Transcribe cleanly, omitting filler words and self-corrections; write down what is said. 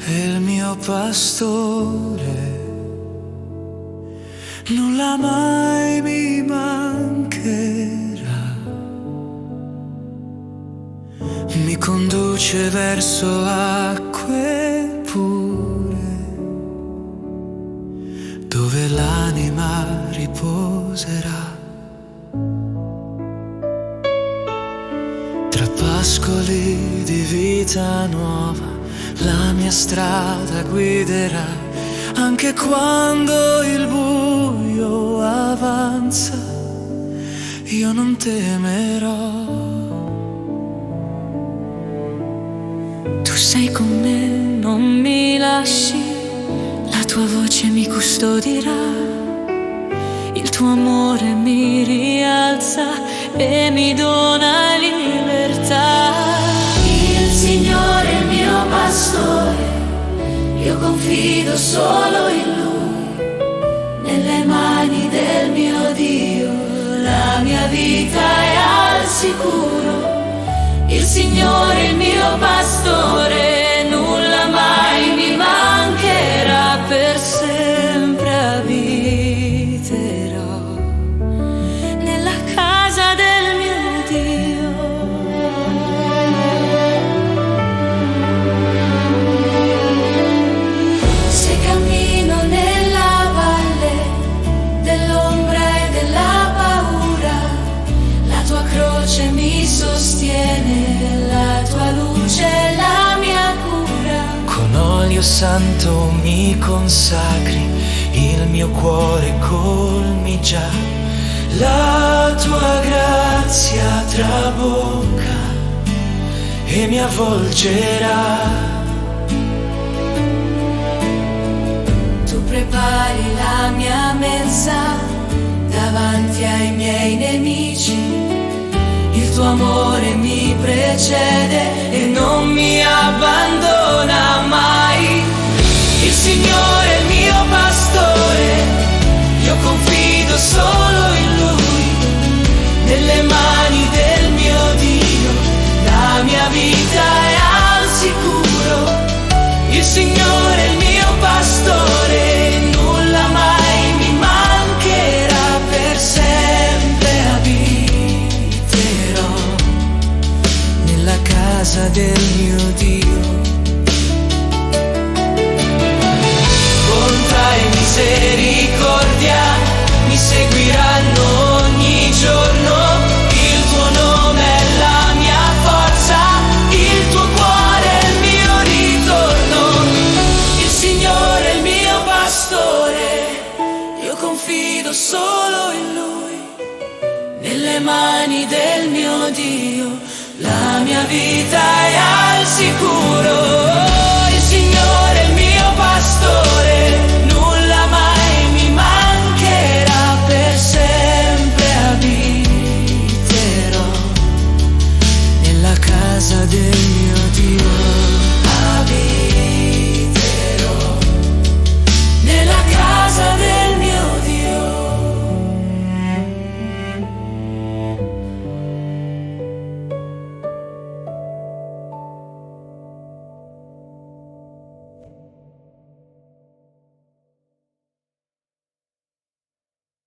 il mio pastore, nulla mai mi mancherà. Mi conduce verso acque pure, dove l'anima riposerà. Tra pascoli di vita nuova la mia strada guiderà, anche quando il buio avanza, io non temerò. Tu sei con me, non mi lasci, la tua voce mi custodirà, il tuo amore mi rialza e mi dona libertà. Il Signore è il mio pastore, io confido solo in Lui, nelle mani del mio Dio la mia vita è al sicuro. Il Signore è il mio pastore, nulla mai mi mancherà, per sempre abiterò nella casa del mio Dio. Se cammino nella valle dell'ombra e della paura, la tua croce mi sostiene, la tua luce è la mia cura. Con olio santo mi consacri, il mio cuore colmi già, la tua grazia trabocca e mi avvolgerà. Tu prepari la mia mensa davanti ai miei nemici, il tuo amore mi precede e non mi abbandona mai. Il Signore è il mio pastore, io confido solo in Lui, nelle mani del mio Dio la mia vita è al sicuro. Il Signore è il mio pastore, nulla mai mi mancherà, per sempre abiterò Nella casa del mio Dio, bontà e misericordia mi seguiranno ogni giorno. Il tuo nome è la mia forza, il tuo cuore è il mio ritorno. Il Signore è il mio pastore, io confido solo in Lui, nelle mani del mio Dio la mia vita è al sicuro.